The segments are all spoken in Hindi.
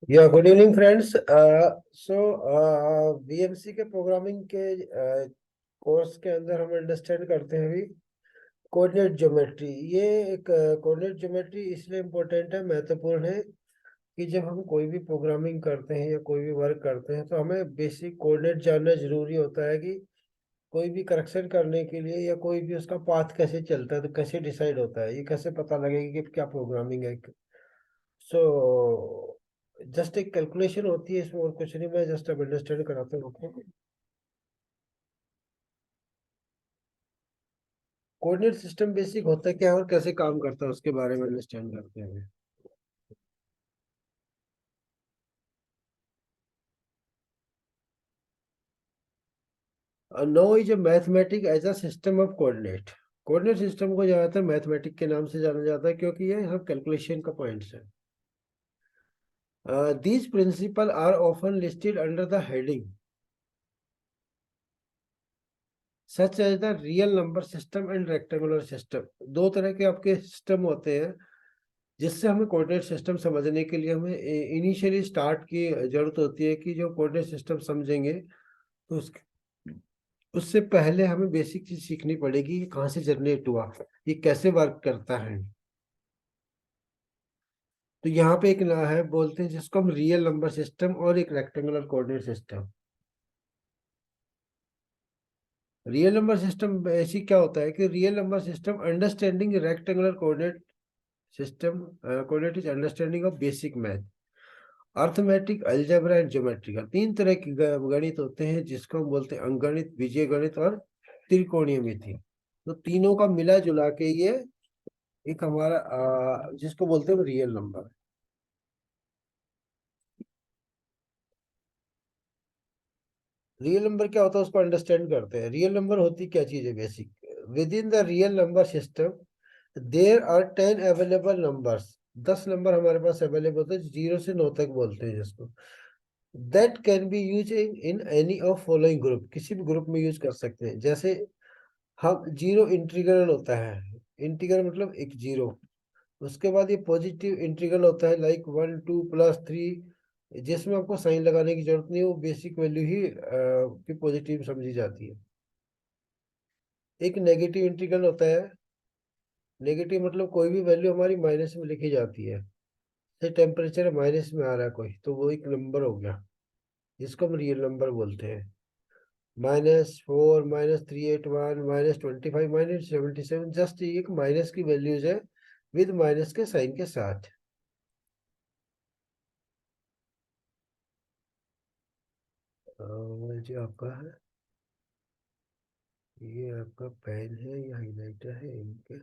या गुड इवनिंग फ्रेंड्स। सो बीएमसी के प्रोग्रामिंग के कोर्स के अंदर हम अंडरस्टैंड करते हैं अभी कोऑर्डिनेट ज्योमेट्री। ये एक कोऑर्डिनेट ज्योमेट्री इसलिए इम्पोर्टेंट है, महत्वपूर्ण है कि जब हम कोई भी प्रोग्रामिंग करते हैं या कोई भी वर्क करते हैं तो हमें बेसिक कोऑर्डिनेट जानना जरूरी होता है कि कोई भी करेक्शन करने के लिए या कोई भी उसका पाथ कैसे चलता है, तो कैसे डिसाइड होता है, ये कैसे पता लगेगा कि क्या प्रोग्रामिंग है। सो जस्ट एक कैलकुलेशन होती है इसमें, और कुछ नहीं। मैं जस्ट अब अंडरस्टैंड कराता हूँ आपको। कोऑर्डिनेट सिस्टम बेसिक होता है क्या और कैसे काम करता है उसके बारे में अंडरस्टैंड करते हैं। No is a mathematic as a system of coordinate. Coordinate system को ज्यादातर मैथमेटिक के नाम से जाना जाता है क्योंकि ये हम कैलकुलेशन का पॉइंट्स है। These principle are often listed under the heading such as the real number system and rectangular system. दो तरह के आपके सिस्टम होते हैं जिससे हमें कोऑर्डिनेट सिस्टम समझने के लिए हमें इनिशियली स्टार्ट की जरूरत होती है कि जो कोऑर्डिनेट सिस्टम समझेंगे तो उससे पहले हमें बेसिक चीज सीखनी पड़ेगी कि कहाँ से जनरेट हुआ, ये कैसे वर्क करता है। तो यहाँ पे एक ना है बोलते हैं जिसको हम रियल नंबर सिस्टम और एक rectangular coordinate system. Real number system ऐसी क्या होता है कि real number system understanding rectangular coordinate system coordinate is understanding of basic math, arithmetic, algebra and geometrical. तीन तरह के गणित होते हैं जिसको हम बोलते हैं अंकगणित, बीजीय गणित और त्रिकोणीय मिति। तो तीनों का मिला जुला के ये एक हमारा जिसको बोलते हैं रियल नंबर। रियल नंबर क्या होता है उसको अंडरस्टैंड करते हैं। रियल नंबर होती क्या चीज है basic. Within the real number system there are 10 available numbers. 10 number हमारे पास अवेलेबल होते हैं, 0 से 9 तक बोलते हैं जिसको। That can be use in any of following group, किसी भी ग्रुप में यूज कर सकते हैं। जैसे हम जीरो इंटीग्रल होता है, इंटीग्रल मतलब एक जीरो। उसके बाद ये पॉजिटिव इंटीग्रल होता है लाइक 1 2 + 3, जिसमें आपको साइन लगाने की जरूरत नहीं है, वो बेसिक वैल्यू ही की पॉजिटिव समझी जाती है। एक नेगेटिव इंटीग्रल होता है, नेगेटिव मतलब कोई भी वैल्यू हमारी माइनस में लिखी जाती है। जैसे टेम्परेचर माइनस में आ रहा है कोई, तो वो एक नंबर हो गया जिसको हम रियल नंबर बोलते हैं। -4, -381, -25, -77, जस्ट एक माइनस की वैल्यूज है विद माइनस के साइन के साथ। जो आपका है, ये आपका पेन है या हाइलाइटर है इनके।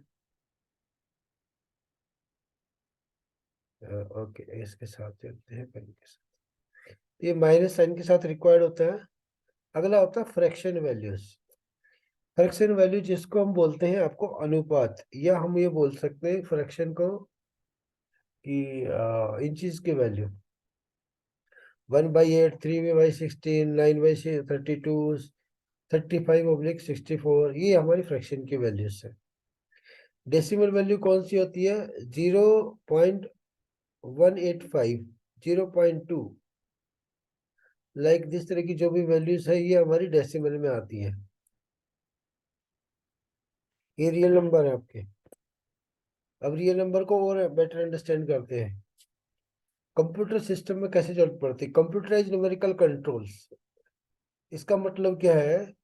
ओके, इसके साथ चलते हैं, पेन के साथ। ये माइनस साइन के साथ रिक्वायर्ड होता है। अगला होता है फ्रैक्शन वैल्यूज। फ्रैक्शन वैल्यू जिसको हम बोलते हैं आपको अनुपात, या हम ये बोल सकते हैं फ्रैक्शन को कि इंचज के वैल्यू। 1/8, 3/16, 9/32, 35/64, ये हमारी फ्रैक्शन की वैल्यूज है। डेसिमल वैल्यू कौन सी होती है? 0.185, 0.2, लाइक दिस तरह की जो भी वैल्यूज है ये हमारी डेसिमल में आती है। ये रियल नंबर है आपके। अब रियल नंबर को और बेटर अंडरस्टैंड करते हैं। कंप्यूटर सिस्टम में कैसे जरूरत पड़ती है? कंप्यूटराइज न्यूमेरिकल कंट्रोल्स, इसका मतलब क्या है?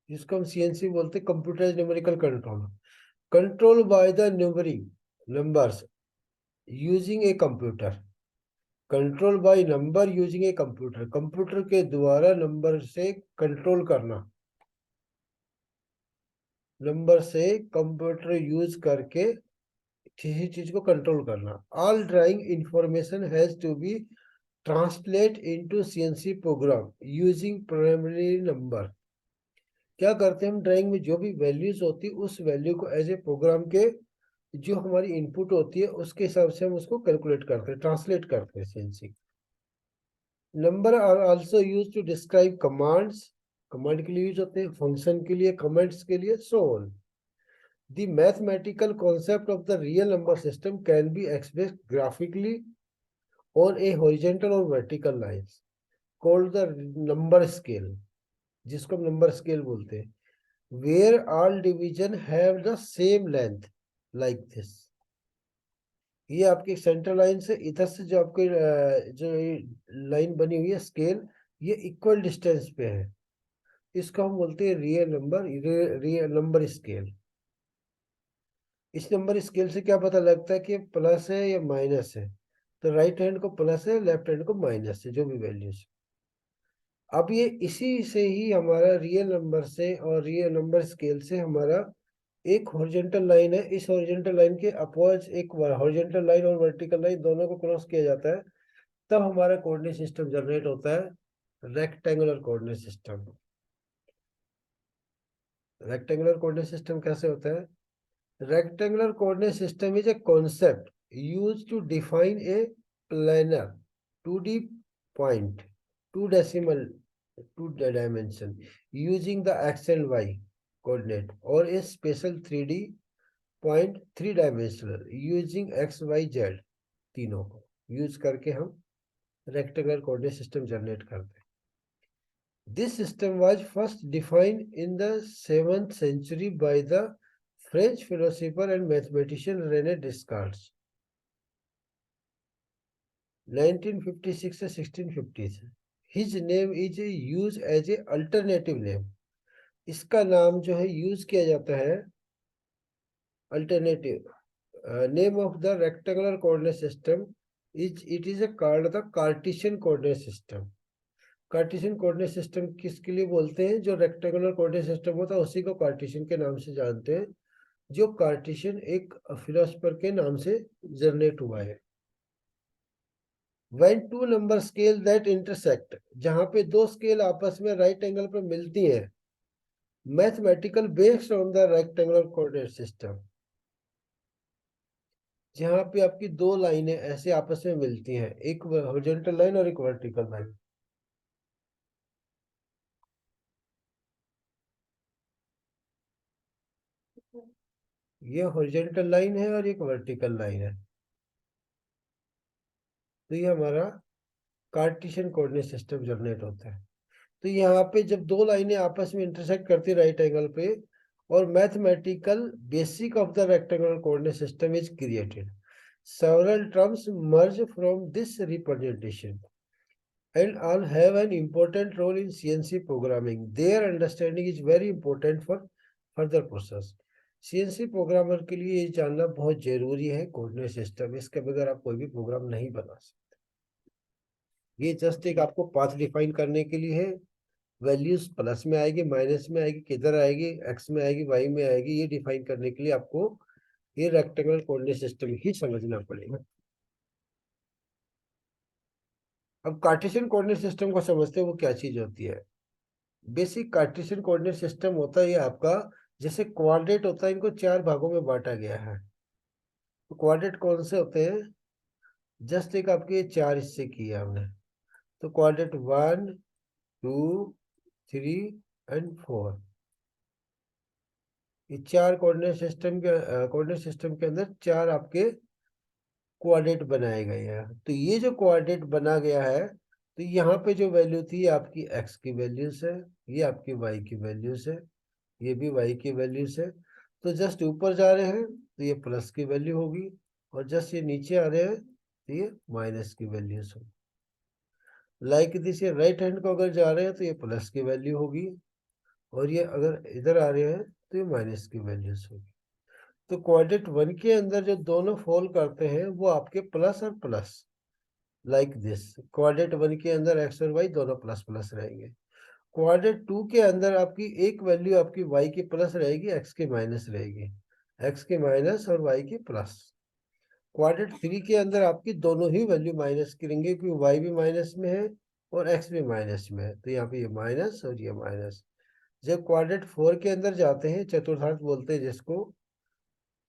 जिसको हम सीएनसी बोलते हैं, computerize numerical control. Control by the numbering numbers using a computer. Control by number using a computer, computer के द्वारा नंबर से कंट्रोल करना, नंबर से कंप्यूटर यूज करके किसी चीज को कंट्रोल करना। All drawing information has to be translate into CNC program using primary number. क्या करते हैं हम? ड्राइंग में जो भी वैल्यूज होती है उस वैल्यू को एज ए प्रोग्राम के जो हमारी इनपुट होती है उसके हिसाब से हम उसको कैलकुलेट करते हैं, ट्रांसलेट करते हैं CNC. Number are also use to describe commands, command के लिए यूज होते हैं, फंक्शन के लिए, कमेंट्स के लिए, so on. The mathematical concept of the real number system can be expressed graphically on a horizontal or vertical lines called the number scale, जिसको हम नंबर स्केल बोलते हैं, where all division have the same length like this. ये आपकी सेंटर लाइन से इधर से जो आपकी जो लाइन बनी हुई है स्केल, ये इक्वल डिस्टेंस पे है, इसको हम बोलते हैं रियल नंबर स्केल। इस नंबर स्केल से क्या पता लगता है कि प्लस है या माइनस है, तो राइट हैंड को प्लस है, लेफ्ट हैंड को माइनस है, जो भी वैल्यूज। अब ये इसी से ही हमारा रियल नंबर से और रियल नंबर स्केल से हमारा एक हॉरिजॉन्टल लाइन है, इस हॉरिजॉन्टल लाइन के अपोज एक हॉरिजॉन्टल लाइन और वर्टिकल लाइन दोनों को क्रॉस किया जाता है, तब हमारा कोऑर्डिनेट सिस्टम जनरेट होता है, rectangular coordinate system. Rectangular coordinate system कैसे होता है? Rectangular coordinate system is a concept used to define a planar 2D point, two dimension using the x and y coordinate, or a special 3D point 3 dimensional using x, y, z, तीनों को यूज करके हम रेक्टेंगुलर कोऑर्डिनेट सिस्टम जनरेट करते हैं। This system was first defined in the 7th century by the French philosopher and mathematician René Descartes, 1956 से 1650 से। His name is used as a alternative name. इसका नाम जो है यूज किया जाता है alternative name of the rectangular coordinate system is called the Cartesian coordinate system. Cartesian coordinate system किसके लिए बोलते हैं? जो रेक्टेंगुलर कोऑर्डिनेट सिस्टम होता है उसी को कार्टेशियन के नाम से जानते हैं, जो कार्टेशियन एक फिलोसफर के नाम से जनरेट हुआ है। When two number scale that intersect, जहां पे दो स्केल आपस में राइट एंगल पर मिलती हैं, mathematical based on the rectangular coordinate system, जहां पे आपकी दो लाइनें ऐसे आपस में मिलती हैं, एक हॉरिजॉन्टल लाइन और एक वर्टिकल लाइन। ये हॉरिजॉन्टल लाइन है और एक वर्टिकल लाइन है, तो ये हमारा कार्टेशियन कोऑर्डिनेट सिस्टम जनरेट होता है। तो यहाँ पे जब दो लाइनें आपस में इंटरसेक्ट करती राइट एंगल पे, और mathematical basic of the rectangular coordinate system is created, several terms merge from this representation and all have an important role in CNC programming. Their understanding is very important for further process. CNC programmer के लिए ये जानना बहुत जरूरी है कोऑर्डिनेट सिस्टम, इसके बगैर आप कोई भी प्रोग्राम नहीं बना सकते। ये जस्ट एक आपको पाथ डिफाइन करने के लिए है, वैल्यूज प्लस में आएगी, माइनस में आएगी, किधर आएगी, एक्स में आएगी, वाई में आएगी, ये डिफाइन करने के लिए आपको ये रेक्टेंगुलर कोऑर्डिनेट सिस्टम ही समझना पड़ेगा। अब कार्टेशियन कोऑर्डिनेट सिस्टम को समझते हैं वो क्या चीज होती है। बेसिक कार्टेशियन कोऑर्डिनेट सिस्टम होता है ये आपका, जैसे क्वाड्रेट होता है, इनको 4 भागों में बांटा गया है। तो क्वाड्रेट कौन से होते हैं? जस्ट एक आपके 4 हिस्से किए हमने, तो क्वाड्रेट 1, 2, 3 एंड 4, ये 4 कोऑर्डिनेट सिस्टम के अंदर 4 आपके क्वाड्रेट बनाए गए हैं। तो ये जो क्वाड्रेट बना गया है, तो यहाँ पे जो वैल्यू थी आपकी एक्स की वैल्यूज है, ये आपकी वाई की वैल्यूज है, ये भी वाई की वैल्यूज है। तो जस्ट ऊपर जा रहे हैं तो ये प्लस की वैल्यू होगी, और जस्ट ये नीचे आ रहे हैं तो ये माइनस की वैल्यूज होगी। लाइक दिस, ये राइट हैंड को अगर जा रहे हैं तो ये प्लस की वैल्यू होगी, और ये अगर इधर आ रहे हैं तो ये माइनस की वैल्यूज होगी। तो क्वाड्रेट 1 के अंदर जो दोनों फॉल करते हैं वो आपके प्लस और प्लस, लाइक दिस। क्वाड्रेट 1 के अंदर एक्स और वाई दोनों प्लस प्लस रहेंगे। क्वाड्रेट 2 के अंदर आपकी एक वैल्यू आपकी वाई की प्लस रहेगी, एक्स की माइनस रहेगी, एक्स की माइनस और वाई की प्लस। क्वाड्रेट 3 के अंदर आपकी दोनों ही वैल्यू माइनस की रहेंगी, क्योंकि वाई भी माइनस में है और एक्स भी माइनस में है, तो यहाँ पे ये माइनस और ये माइनस। जब क्वाड्रेट 4 के अंदर जाते हैं, चतुर्थांश बोलते हैं जिसको,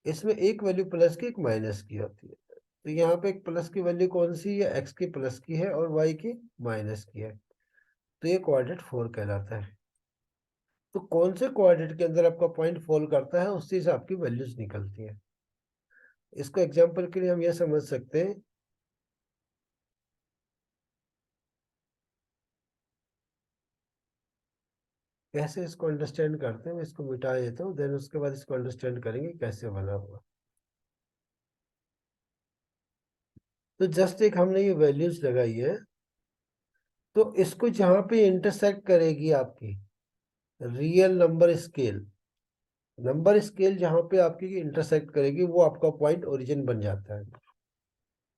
इसमें एक वैल्यू प्लस की एक माइनस की होती है। तो यहाँ पे एक प्लस की वैल्यू कौन सी है? एक्स की प्लस की है और वाई की माइनस की है, तो ये क्वाड्रेट 4 कहलाता है। तो कौन से क्वाड्रेट के अंदर आपका पॉइंट फॉल करता है उससे से आपकी वैल्यूज निकलती है। इसको एग्जांपल के लिए हम ये समझ सकते हैं, कैसे इसको अंडरस्टैंड करते हैं, मैं इसको मिटा देता हूँ, देन उसके बाद इसको अंडरस्टैंड करेंगे कैसे बना हुआ। तो जस्ट एक हमने ये वैल्यूज लगाई है, तो इसको जहां पे इंटरसेक्ट करेगी आपकी रियल नंबर स्केल जहां पे आपकी इंटरसेक्ट करेगी, वो आपका पॉइंट ओरिजिन बन जाता है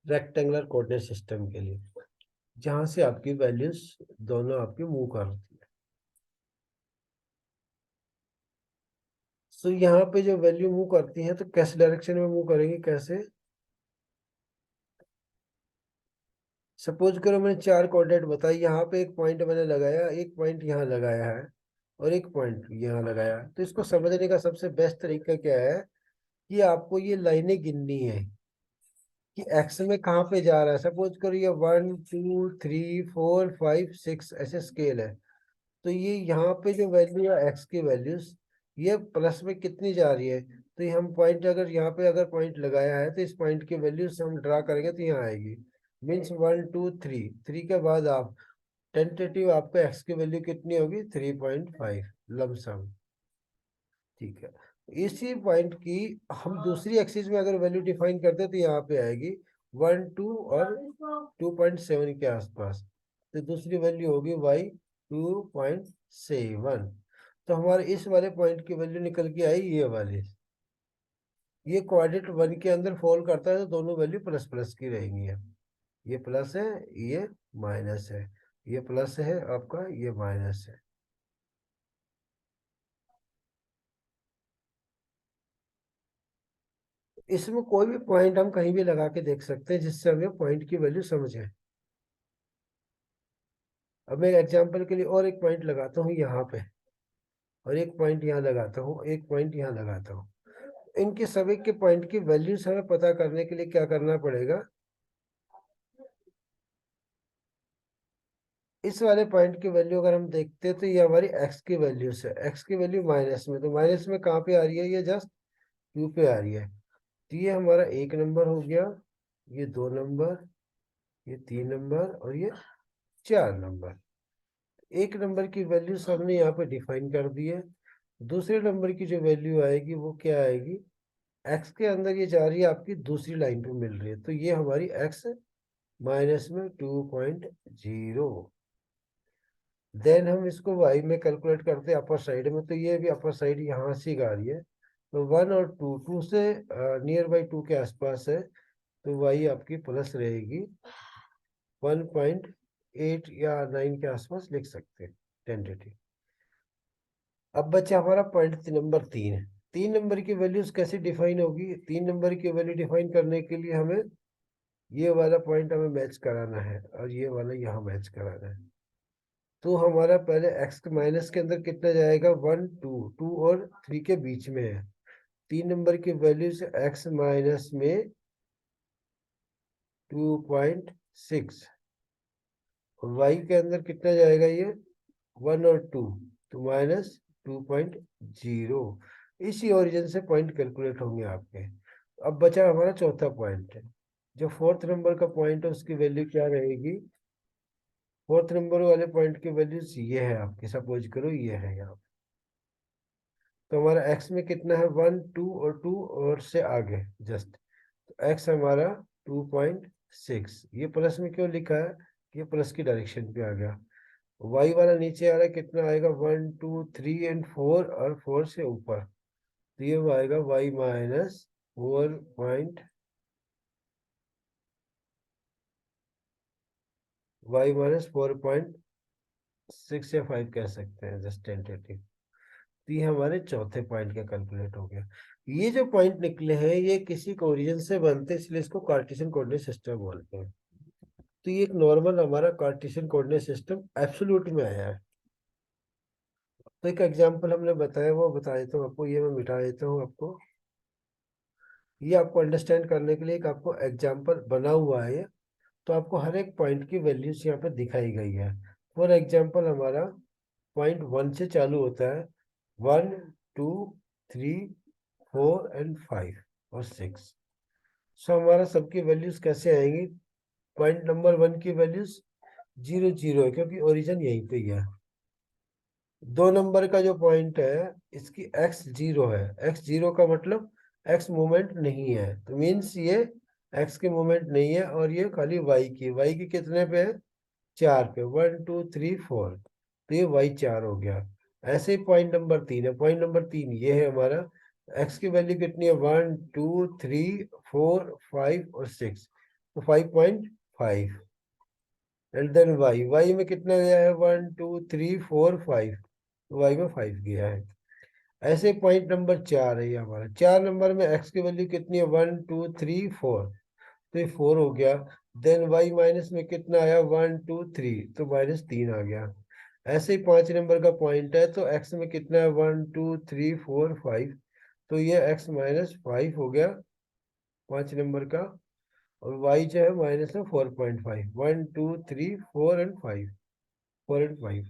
रेक्टेंगुलर कोऑर्डिनेट सिस्टम के लिए, जहां से आपकी वैल्यूज दोनों आपकी मूव करती है। तो यहाँ पे जो वैल्यू मूव करती है, तो कैसे डायरेक्शन में मूव करेंगे, कैसे? सपोज करो मैंने चार कोऑर्डिनेट बताई, यहाँ पे एक पॉइंट मैंने लगाया, एक पॉइंट यहाँ लगाया है, और एक पॉइंट यहाँ लगाया। तो इसको समझने का सबसे बेस्ट तरीका क्या है कि आपको ये लाइनें गिननी है कि एक्स में कहाँ पे जा रहा है। सपोज करो ये 1 2 3 4 5 6 ऐसे स्केल है, तो ये यहाँ पे जो वैल्यू है एक्स की वैल्यूज, ये प्लस में कितनी जा रही है, तो ये हम पॉइंट अगर यहाँ पे अगर पॉइंट लगाया है, तो इस पॉइंट की वैल्यूज हम ड्रा करेंगे तो यहाँ आएगी। मीन्स 1 2 3, 3 के बाद आप टेंटेटिव आपको एक्स की वैल्यू कितनी होगी, 3.5 लमसम। ठीक है, इसी पॉइंट की हम दूसरी एक्सिस में अगर वैल्यू डिफाइन करते हैं, तो यहाँ पे आएगी 1 2 और 2.7 के आसपास। तो दूसरी वैल्यू होगी y 2.7। तो हमारे इस वाले पॉइंट की वैल्यू निकल के आई ये वाली। ये क्वाड्रेंट 1 के अंदर फॉल करता है, तो दोनों वैल्यू प्लस प्लस की रहेंगी। ये प्लस है, ये माइनस है, ये प्लस है आपका, ये माइनस है। इसमें कोई भी पॉइंट हम कहीं भी लगा के देख सकते हैं, जिससे हमें पॉइंट की वैल्यू समझे। अब मैं एग्जांपल के लिए और एक पॉइंट लगाता हूँ यहाँ पे, और एक पॉइंट यहाँ लगाता हूँ, एक पॉइंट यहाँ लगाता हूँ। इनके सभी के पॉइंट की वैल्यूज हमें पता करने के लिए क्या करना पड़ेगा, इस वाले पॉइंट की वैल्यू अगर हम देखते हैं, तो ये हमारी एक्स की वैल्यू है, एक्स की वैल्यू माइनस में, तो माइनस में कहाँ पे आ रही है, ये जस्ट क्यू पे आ रही है। तो ये हमारा एक नंबर हो गया, ये दो नंबर, ये तीन नंबर, और ये चार नंबर। एक नंबर की वैल्यू हमने यहाँ पे डिफाइन कर दी है। दूसरे नंबर की जो वैल्यू आएगी वो क्या आएगी, एक्स के अंदर ये जा रही है आपकी दूसरी लाइन पे मिल रही है, तो ये हमारी एक्स माइनस में 2.0। देन हम इसको वाई में कैलकुलेट करते हैं अपर साइड में, तो ये भी अपर साइड यहाँ से आ रही है, तो 1 और 2, 2 से नियर बाई 2 के आसपास है, तो वाई आपकी प्लस रहेगी 1.8 या 9 के आसपास लिख सकते हैं टेंटेटिव। अब बच्चा हमारा पॉइंट नंबर 3 है। 3 नंबर की वैल्यूज कैसे डिफाइन होगी, 3 नंबर की वैल्यू डिफाइन करने के लिए हमें ये वाला पॉइंट हमें मैच कराना है, और ये वाला यहाँ मैच कराना है। तो हमारा पहले एक्स माइनस के अंदर कितना जाएगा, 1 2 2 और 3 के बीच में है। 3 नंबर की वैल्यू से एक्स माइनस में 2.6, और वाई के अंदर कितना जाएगा, ये 1 और 2, तो -2.0। इसी ओरिजिन से पॉइंट कैलकुलेट होंगे आपके। अब बचा हमारा चौथा पॉइंट है, जो फोर्थ नंबर का पॉइंट है, उसकी वैल्यू क्या रहेगी। फोर्थ नंबर वाले पॉइंट की वैल्यू ये है आपकी, सपोज करो ये है यहाँ। तो हमारा एक्स में कितना है, 1 2 और से आगे जस्ट, तो एक्स हमारा 2.6। ये प्लस में क्यों लिखा है, ये प्लस की डायरेक्शन पे आ गया। वाई वाला नीचे आ रहा है, कितना आएगा, 1 2 3 और 4, और 4 से ऊपर, तो ये आएगा वाई माइनस 4 वाई माइनस 4.6 या 5 कह सकते हैं, जस्ट टेंटेटिव। तो ये हमारे चौथे पॉइंट का कैलकुलेट हो गया। ये जो पॉइंट निकले हैं, ये किसी ओरिजिन से बनते हैं, इसलिए इसको कार्टेशियन कोऑर्डिनेट सिस्टम बोलते हैं। तो ये एक नॉर्मल हमारा कार्टेशियन कोऑर्डिनेट सिस्टम एब्सोल्यूट में आया है। तो एक एग्जांपल हमने बताया, वो बता देता हूँ आपको, ये मैं मिटा देता हूँ आपको। ये आपको अंडरस्टैंड करने के लिए एक आपको एग्जांपल बना हुआ है ये। तो आपको हर एक पॉइंट की वैल्यूज यहाँ पे दिखाई गई है। फॉर एग्जांपल हमारा पॉइंट 1 से चालू होता है, 1 2 3 4 और 5 और 6। सो हमारा सबकी वैल्यूज कैसे आएंगी, पॉइंट नंबर 1 की वैल्यूज 0 0 है, क्योंकि ओरिजिन यहीं पे ही है। दो नंबर का जो पॉइंट है इसकी एक्स जीरो है, एक्स जीरो का मतलब एक्स मूवमेंट नहीं है, तो मीन्स ये एक्स की मूवमेंट नहीं है और ये खाली वाई की कितने पे है, चार पे, 1 2 3 4, तो ये वाई चार हो गया। ऐसे ही पॉइंट नंबर तीन है, पॉइंट नंबर तीन ये है हमारा, एक्स की वैल्यू कितनी है, 1 2 3 4 5 और 6, तो 5.5। एंड देन वाई में कितना गया है, 1 2 3 4 5, वाई में 5 गया है। ऐसे पॉइंट नंबर चार है ये हमारा, चार नंबर में एक्स की वैल्यू कितनी है, 1 2 3 4, तो ये 4 हो गया। देन वाई माइनस में कितना आया, 1 2 3, तो -3 आ गया। ऐसे ही पांच नंबर का पॉइंट है, तो एक्स में कितना है, 1 2 3 4 5, तो ये एक्स -5 हो गया पांच नंबर का। और वाई जो है माइनस है 4.5, 1 2 3 4 एंड 5, 4 एंड 5।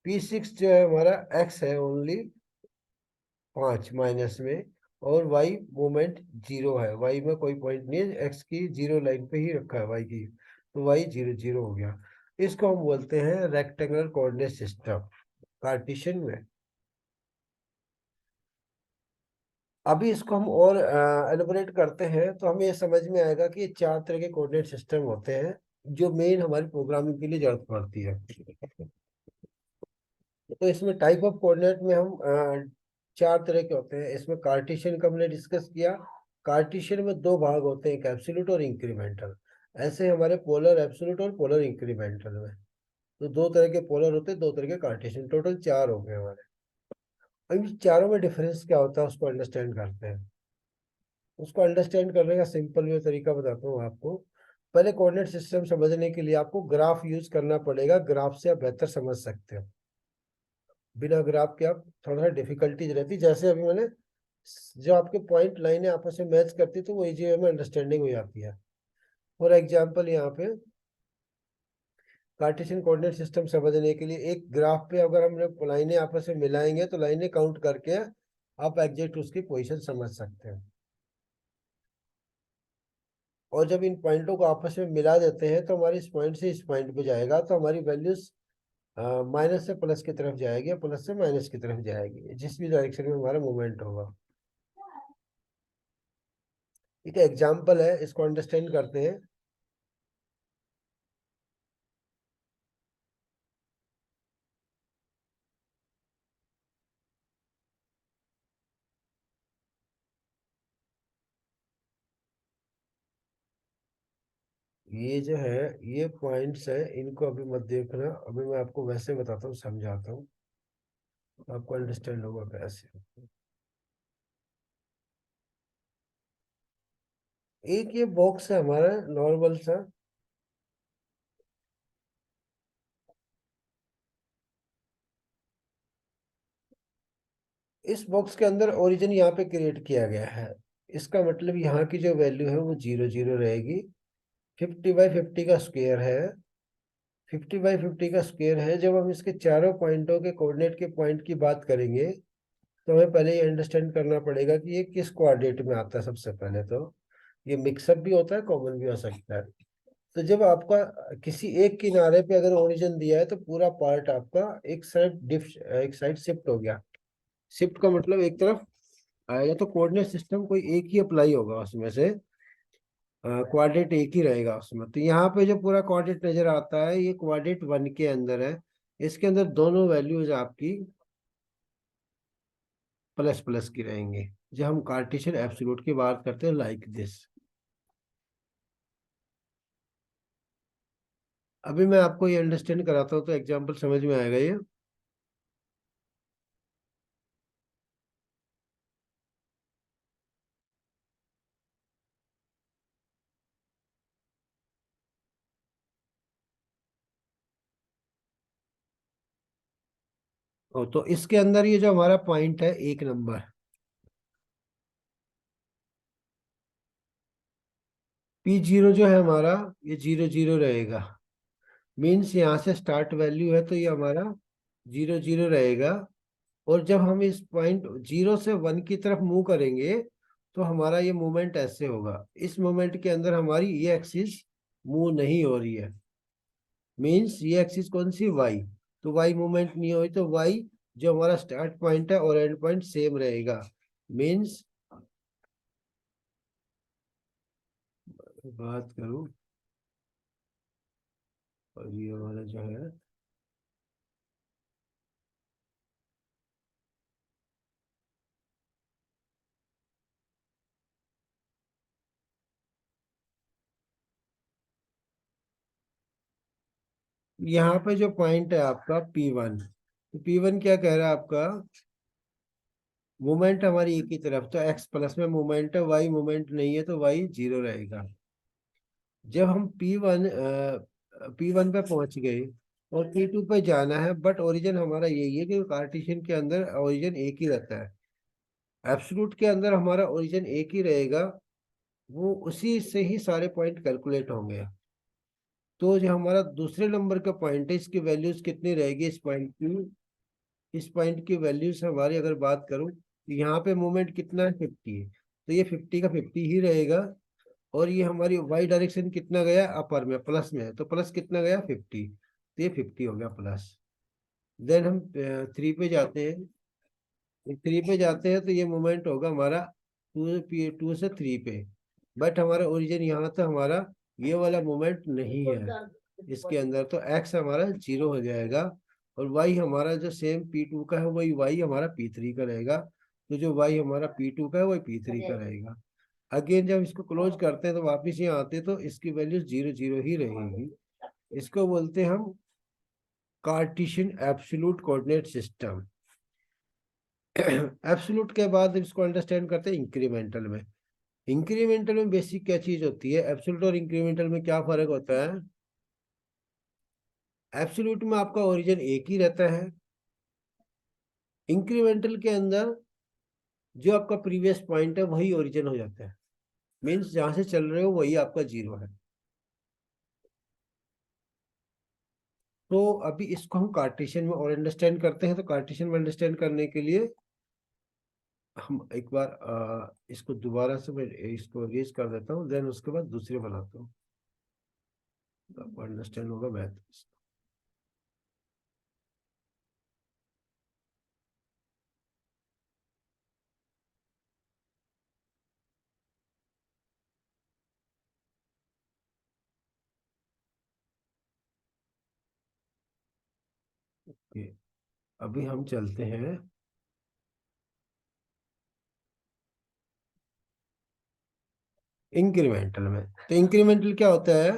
P6 जो है हमारा एक्स है ओनली पांच माइनस में, और वाई मोमेंट जीरो है, वाई में कोई पॉइंट नहीं है, एक्स की जीरो लाइन पे ही रखा है वाई की, तो वाई जीरो जीरो हो गया। इसको हम बोलते हैं रेक्टेंगुलर कोऑर्डिनेट सिस्टम, कार्टेशियन में। अभी इसको हम और एलिबोरेट करते हैं तो हमें ये समझ में आएगा कि ये चार तरह के कोऑर्डिनेट सिस्टम होते हैं जो मेन हमारी प्रोग्रामिंग के लिए जरूरत पड़ती है। तो इसमें टाइप ऑफ कोऑर्डिनेट में हम चार तरह के होते हैं। इसमें कार्टेशियन का हमने डिस्कस किया, कार्टेशियन में दो भाग होते हैं, एक एब्सोल्यूट और इंक्रीमेंटल। ऐसे हमारे पोलर एब्सोल्यूट और पोलर इंक्रीमेंटल में, तो दो तरह के पोलर होते हैं, दो तरह के कार्टेशियन, टोटल चार हो गए हमारे। अब इन चारों में डिफरेंस क्या होता है उसको अंडरस्टैंड करते हैं। उसको अंडरस्टैंड करने का सिंपल वे तरीका बताता हूँ आपको। पहले कोऑर्डिनेट सिस्टम समझने के लिए आपको ग्राफ यूज करना पड़ेगा, ग्राफ से आप बेहतर समझ सकते हो। बिना ग्राफ के आप थोड़ा सा डिफिकल्टीज रहती, जैसे अभी मैंने जो आपके पॉइंट लाइनें आपस में मैच करती तो वो इजी वे में अंडरस्टैंडिंग हो जाती है। फॉर एग्जांपल यहाँ पे कार्टेशियन कोऑर्डिनेट सिस्टम समझने के लिए एक ग्राफ पे अगर हम लोग लाइनें आपस में मिलाएंगे तो लाइनें काउंट करके आप एग्जैक्ट उसकी पोजीशन समझ सकते हैं। और जब इन पॉइंटों को आपस में मिला देते हैं तो हमारी इस पॉइंट से इस पॉइंट पे जाएगा, तो हमारी वैल्यूज माइनस से प्लस की तरफ जाएगी, प्लस से माइनस की तरफ जाएगी, जिस भी डायरेक्शन में हमारा मूवमेंट होगा। एक एग्जाम्पल है, इसको अंडरस्टैंड करते हैं। ये जो है, ये पॉइंट्स है, इनको अभी मत देखना, अभी मैं आपको वैसे बताता हूँ, समझाता हूँ, आपको अंडरस्टैंड होगा कैसे। एक ये बॉक्स है हमारा नॉर्मल सा, इस बॉक्स के अंदर ओरिजिन यहाँ पे क्रिएट किया गया है। इसका मतलब यहाँ की जो वैल्यू है वो जीरो जीरो रहेगी। 50/50 का स्क्वायर है, 50/50 का स्क्वायर है। जब हम इसके चारों पॉइंटों के कोऑर्डिनेट के पॉइंट की बात करेंगे तो हमें पहले ये अंडरस्टैंड करना पड़ेगा कि ये किस कोऑर्डिनेट में आता है। सबसे पहले तो ये मिक्सअप भी होता है, कॉमन भी हो सकता है। तो जब आपका किसी एक किनारे पे अगर ओरिजिन दिया है तो पूरा पार्ट आपका एक साइड शिफ्ट हो गया। शिफ्ट का मतलब एक तरफ आएगा, तो कोऑर्डिनेट सिस्टम कोई एक ही अप्लाई होगा उसमें से, कोऑर्डिनेट एक ही रहेगा उसमें। तो यहाँ पे जो पूरा कोऑर्डिनेट नजर आता है ये कोऑर्डिनेट वन के अंदर है। इसके अंदर दोनों वैल्यूज आपकी प्लस प्लस की रहेंगे। जब हम कार्टेशियन एब्सोल्यूट की बात करते हैं, लाइक दिस। अभी मैं आपको ये अंडरस्टैंड कराता हूँ तो एग्जांपल समझ में आएगा ये। तो इसके अंदर ये जो हमारा पॉइंट है एक नंबर, P0 जो है हमारा, ये जीरो जीरो रहेगा। मीन्स यहाँ से स्टार्ट वैल्यू है तो ये हमारा जीरो जीरो रहेगा। और जब हम इस पॉइंट जीरो से वन की तरफ मूव करेंगे तो हमारा ये मूवमेंट ऐसे होगा। इस मूवमेंट के अंदर हमारी ये एक्सिस मूव नहीं हो रही है। मीन्स ये एक्सिस कौन सी, वाई, तो वाई मूवमेंट नहीं हुई तो वाई जो हमारा स्टार्ट पॉइंट है और एंड पॉइंट सेम रहेगा। मीन्स बात करूं, और ये वाला जो है, यहाँ पे जो पॉइंट है आपका P1, तो P1 क्या कह रहा है आपका, मूवमेंट हमारी एक ही तरफ, तो x प्लस में मूवमेंट है, y मूवमेंट नहीं है तो y जीरो रहेगा। जब हम P1 पे पहुंच गए और P2 पे जाना है, बट ओरिजिन हमारा यही है कि कार्टेशियन के अंदर ओरिजिन एक ही रहता है, एब्सोल्यूट के अंदर हमारा ओरिजिन एक ही रहेगा, वो उसी से ही सारे पॉइंट कैलकुलेट होंगे। तो जो हमारा दूसरे नंबर का पॉइंट है, इसकी वैल्यूज कितनी रहेगी, इस पॉइंट की वैल्यूज हमारी अगर बात करूं, तो यहाँ पे मोमेंट कितना है, 50 है, तो ये 50 का 50 ही रहेगा। और ये हमारी वाई डायरेक्शन कितना गया, अपर में प्लस में है, तो प्लस कितना गया, 50, तो ये 50 हो गया प्लस। देन हम 3 पे जाते हैं, 3 पे जाते हैं तो ये मोमेंट होगा हमारा 2 से 3 पे, बट हमारा ओरिजिन यहाँ था, हमारा ये वाला मोमेंट नहीं है इसके अंदर, तो एक्स हमारा जीरो हो जाएगा। और वाई हमारा जो सेम P2 का है वही वाई हमारा P3 का रहेगा, तो जो वाई हमारा P2 का है वही P3 का रहेगा। अगेन जब इसको क्लोज करते हैं तो वापिस यहाँ आते हैं तो इसकी वैल्यू जीरो जीरो ही रहेगी। इसको बोलते हैं हम Cartesian absolute coordinate system. Absolute के बाद इसको अंडरस्टैंड करते हैं इंक्रीमेंटल में। इंक्रीमेंटल में बेसिक क्या चीज होती है, एब्सोल्यूट और इंक्रीमेंटल में क्या फर्क होता है। एब्सोल्यूट में आपका ओरिजिन एक ही रहता है, इंक्रीमेंटल के अंदर जो आपका प्रीवियस पॉइंट है वही ओरिजिन हो जाता है, मीन्स जहां से चल रहे हो वही आपका जीरो है। तो अभी इसको हम कार्टेशियन में और अंडरस्टैंड करते हैं, तो कार्टेशियन में अंडरस्टैंड करने के लिए हम एक बार इसको दोबारा से मैं इसको रेज कर देता हूँ, देन उसके बाद दूसरे बनाता हूँ, आपको अंडरस्टैंड होगा मैथ। अभी हम चलते हैं इंक्रीमेंटल में। तो इंक्रीमेंटल क्या होता है,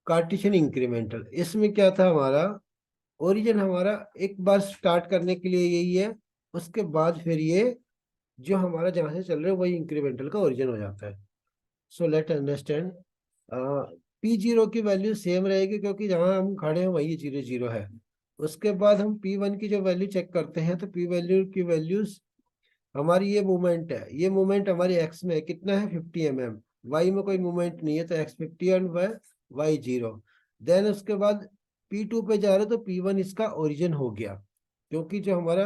कार्टेशियन इंक्रीमेंटल, इसमें क्या था हमारा, ओरिजिन हमारा एक बार स्टार्ट करने के लिए यही है, उसके बाद फिर ये जो हमारा जहां से चल रहा है वही इंक्रीमेंटल का ओरिजिन हो जाता है। सो लेट अंडरस्टैंड, P0 की वैल्यू सेम रहेगी क्योंकि जहां हम खड़े हैं वही जीरो जीरो है। उसके बाद हम P1 की जो वैल्यू चेक करते हैं, तो P वैल्यू की वैल्यूज हमारी, ये मूवमेंट है, ये मूवमेंट हमारी एक्स में कितना है, 50 mm, वाई में कोई मूवमेंट नहीं है तो x 50 and y zero. Then उसके बाद P2 पे जा रहे हो तो P1 इसका ओरिजिन हो गया, क्योंकि जो हमारा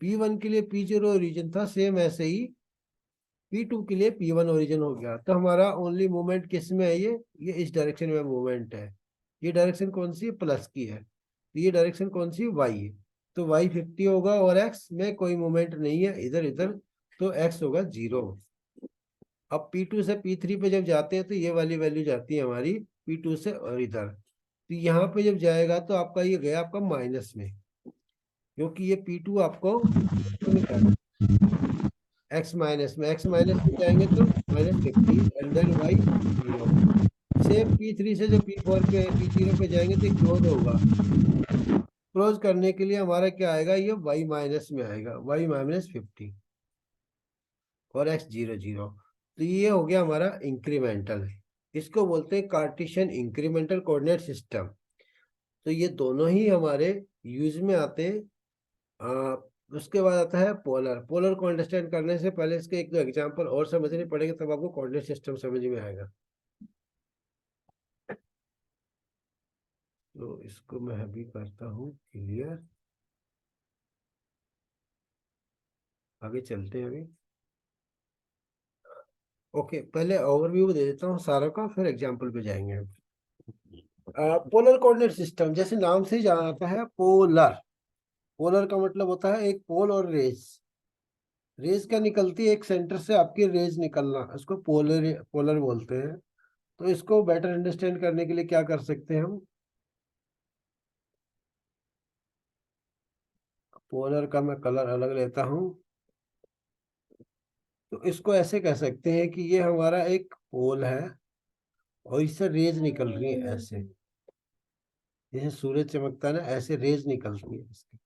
P1 के लिए P0 ओरिजिन था, सेम ऐसे ही P2 के लिए P1 ओरिजिन हो गया। तो हमारा ओनली मूवमेंट किस में है, ये इस डायरेक्शन में मूवमेंट है। ये डायरेक्शन कौन सी है, प्लस की है, तो ये डायरेक्शन कौन सी, वाई है, तो वाई 50 होगा और एक्स में कोई मूवमेंट नहीं है इधर इधर, तो एक्स होगा जीरो। अब P2 से P3 पे जब जाते हैं तो ये वाली वैल्यू जाती है हमारी P2 से और इधर, तो यहाँ पे जब जाएगा तो आपका ये गया आपका माइनस में, क्योंकि ये P2 आपको एक्स माइनस में जाएंगे तो -50 and then y zero. Same P3 से जो P4 पे P0 पे जाएंगे तो क्लोज होगा, क्लोज करने के लिए हमारा क्या आएगा, ये वाई माइनस में आएगा, वाई -50 और एक्स जीरो जीरो। तो ये हो गया हमारा इंक्रीमेंटल, इसको बोलते हैं कार्टेशियन इंक्रीमेंटल कोऑर्डिनेट सिस्टम। तो ये दोनों ही हमारे यूज में आते हैं। आ, उसके बाद आता है पोलर। पोलर को अंडरस्टैंड करने से पहले इसके एक दो एग्जांपल और समझने पड़ेंगे, तब आपको कोऑर्डिनेट सिस्टम समझ में आएगा। तो इसको मैं अभी करता हूँ क्लियर, आगे चलते हैं अभी। ओके, पहले ओवरव्यू दे देता हूँ सारा का, फिर एग्जांपल पे जाएंगे। पोलर कोऑर्डिनेट सिस्टम, जैसे नाम से ही जाना आता है पोलर, पोलर का मतलब होता है एक पोल और रेस। रेस क्या निकलती है, एक सेंटर से आपकी रेस निकलना, इसको पोलर पोलर बोलते हैं। तो इसको बेटर अंडरस्टैंड करने के लिए क्या कर सकते हैं हम, पोलर का मैं कलर अलग लेता हूं। तो इसको ऐसे कह सकते हैं कि ये हमारा एक पोल है और इससे रेज निकल रही है ऐसे, जैसे सूरज चमकता है ना, ऐसे रेज निकलती है इसकी।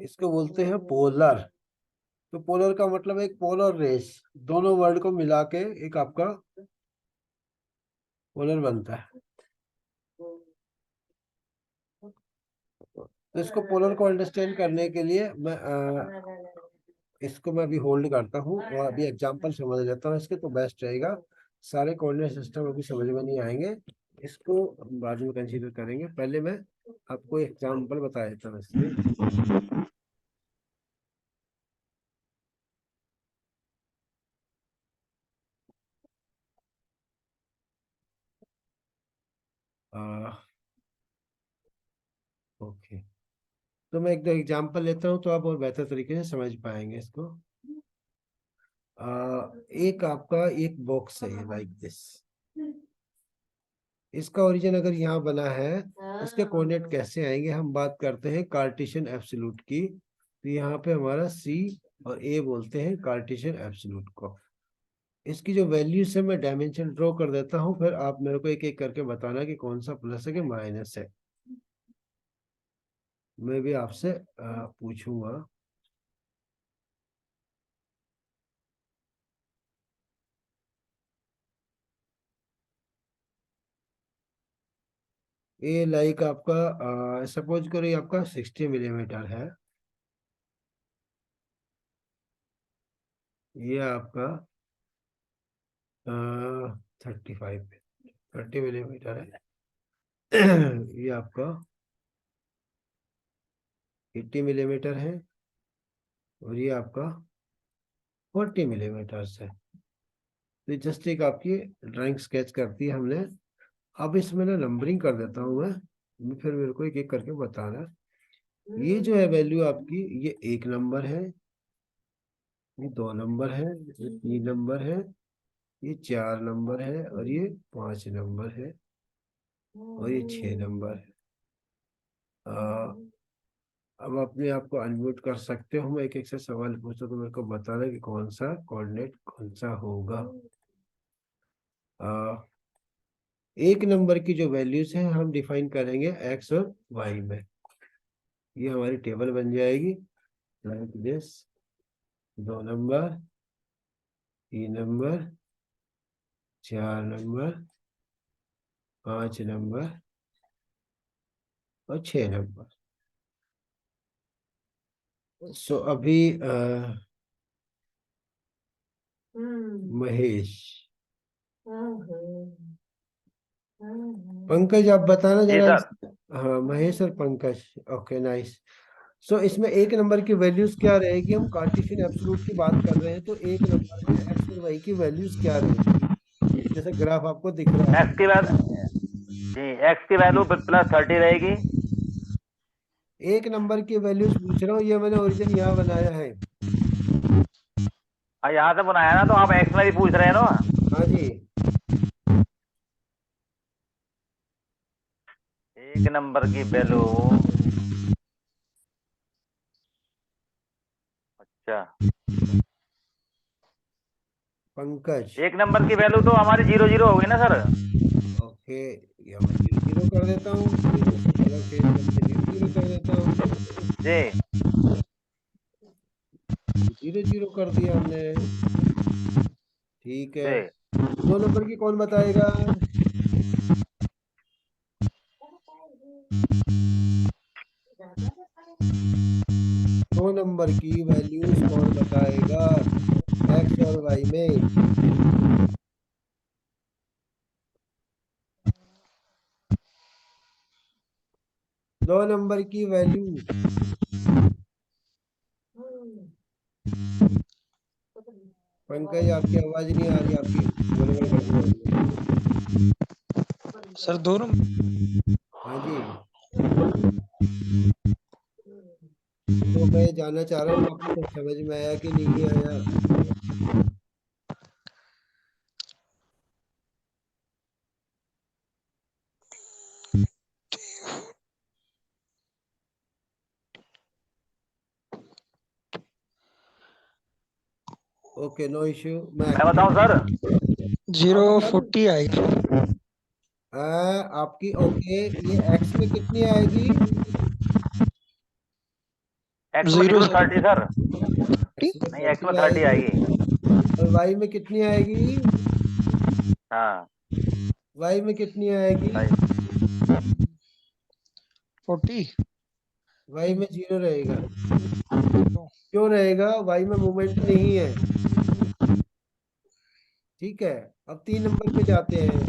इसको बोलते हैं पोलर। तो पोलर का मतलब एक पोल और रेस, दोनों वर्ड को मिला के एक आपका पोलर बनता है। तो इसको पोलर को अंडरस्टैंड करने के लिए मैं इसको मैं अभी होल्ड करता हूँ और अभी एग्जांपल समझ लेता हूँ इसके, तो बेस्ट रहेगा। सारे कोऑर्डिनेट सिस्टम अभी समझ में नहीं आएंगे, इसको हम बाद में कंसीडर करेंगे। पहले मैं आपको एग्जांपल बता देता हूँ इसमें। ओके, तो मैं एक दो एग्जांपल लेता हूँ तो आप और बेहतर तरीके से समझ पाएंगे इसको। एक आपका एक बॉक्स है लाइक दिस, इसका ओरिजिन अगर यहाँ बना है, इसके कोऑर्डिनेट कैसे आएंगे, हम बात करते हैं कार्टेशियन एब्सोल्यूट की। तो यहाँ पे हमारा सी और ए बोलते हैं कार्टेशियन एब्सोल्यूट को। इसकी जो वैल्यूज है मैं डायमेंशन ड्रॉ कर देता हूँ, फिर आप मेरे को एक एक करके बताना कि कौन सा प्लस है कि माइनस है। मैं भी आपसे पूछूंगा। ये लाइक आपका सपोज करो ये आपका 60 मिलीमीटर है, ये आपका 30 मिलीमीटर है। ये आपका 80 मिलीमीटर है और ये आपका 40 मिलीमीटर है। तो जस्ट एक आपकी ड्राइंग स्केच करती है हमने। अब इसमें ना नंबरिंग कर देता हूँ मैं, फिर मेरे को एक एक करके बताना। ये जो है वैल्यू आपकी, ये 1 नंबर है, ये 2 नंबर है, ये 3 नंबर है, ये 4 नंबर है और ये 5 नंबर है और ये 6 नंबर है। अब अपने आप को अनम्यूट कर सकते हो, मैं एक एक से सवाल पूछता तो मेरे को बताना कि कौन सा कोऑर्डिनेट कौन सा होगा। 1 नंबर की जो वैल्यूज हैं हम डिफाइन करेंगे एक्स और वाई में। ये हमारी टेबल बन जाएगी like this, 2 number, 3 number, 4 number, 5 number और 6 नंबर। सो अभी महेश, पंकज आप बताना जी जरा सर। हाँ महेश और पंकज। Okay nice. सो इसमें 1 नंबर की वैल्यूज क्या रहेगी, हम कार्टेशियन एब्सोल्यूट की बात कर रहे हैं, तो 1 नंबर में एक्स और वाई की वैल्यूज क्या रहेगी, जैसे ग्राफ आपको दिख रहा है। एक्स की वैल्यू जी एक्स की वैल्यू +30 रहेगी। 1 नंबर की वैल्यूज पूछ रहा हूँ, ये मैंने ओरिजिन यहाँ बनाया है। यहाँ से बनाया ना, तो आप एक्स में भी पूछ रहे हैं ना। हाँ जी। 1 नंबर की वैल्यू, अच्छा, पंकज। 1 नंबर की वैल्यू तो हमारी 0 0 होगी ना सर। ओके, ये मैं 0 0 कर देता हूँ, कलर चेंज करके 0 0 कर देता हूँ। जी 0 0 कर दिया हमने, ठीक है। जी 2 नंबर की कौन बताएगा, 2 नंबर की वैल्यूज कौन बताएगा एक्स और वाई में। 2 नंबर की वैल्यू, पंकज आपकी आवाज नहीं आ रही, आपकी गड़बड़ कर दी आपने। Sir 2 number. हाँ जी, तो मैं जानना चाह रहा हूँ आपको कुछ समझ में आया कि नहीं आया। ओके, नो इश्यू, मैं मैं बताऊं सर? 040 आएगी। आपकी ओके, ये एक्स में कितनी आएगी? एक्स में जीरो कितनी 30 सर? एक्स में नहीं, एक्स 30 में 30 आएगी। आएगी। और वाई में कितनी आएगी? हाँ वाई में कितनी आएगी? भाई। 40। वाई में 0 रहेगा। क्यों रहेगा? वाई में मूवमेंट नहीं है। ठीक है, अब 3 नंबर पे जाते हैं।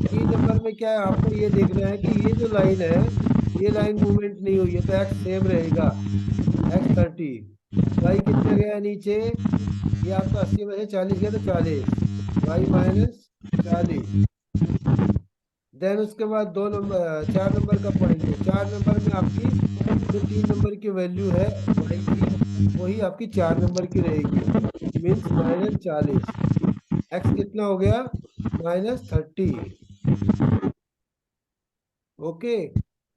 3 नंबर में क्या है, आपको ये देखना है कि ये जो लाइन है, ये लाइन मूवमेंट नहीं हुई है, तो एक्स सेम रहेगा, x 30। वाई कितना गया नीचे? ये आपका 80 में से 40 गया तो 40, वाई -40। देन उसके बाद 2 नंबर 4 नंबर का पॉइंट है। 4 नंबर में आपकी जो 3 नंबर की वैल्यू है वाई की, वही आपकी 4 नंबर की रहेगी, मीन्स -40। एक्स कितना हो गया? -30। ओके,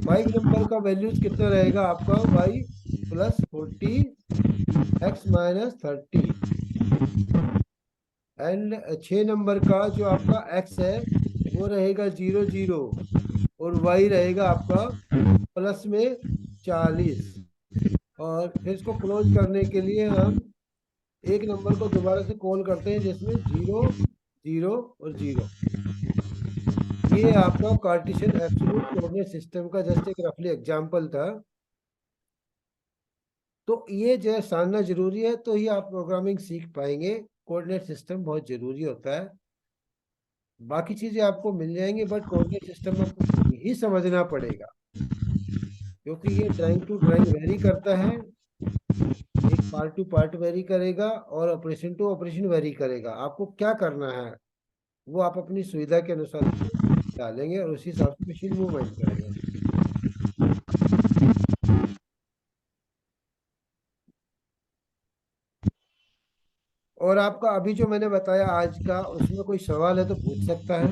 5 नंबर का वैल्यूज कितना रहेगा आपका? Y +40, x -30। एंड 6 नंबर का जो आपका एक्स है वो रहेगा 0 0, और वाई रहेगा आपका प्लस में 40। और फिर इसको क्लोज करने के लिए हम 1 नंबर को दोबारा से कॉल करते हैं, जिसमें 0 0 और 0। ये आपका कार्टेशियन एब्सोल्यूट कोऑर्डिनेट सिस्टम का जस्ट एक रफली एग्जांपल था। तो ये जो है जानना जरूरी है, तो ही आप प्रोग्रामिंग सीख पाएंगे। कोऑर्डिनेट सिस्टम बहुत जरूरी होता है। बाकी चीजें आपको मिल जाएंगी, बट कोऑर्डिनेट सिस्टम में आपको ही समझना पड़ेगा, क्योंकि ये ड्राइंग टू ड्राइंग वेरी करता है। एक पार्ट टू पार्ट वेरी करेगा, और ऑपरेशन टू ऑपरेशन वेरी करेगा। आपको क्या करना है वो आप अपनी सुविधा के अनुसार डालेंगे, और उसी हिसाब से मशीन मूवमेंट करेगा। और आपका अभी जो मैंने बताया आज का, उसमें कोई सवाल है तो पूछ सकता है।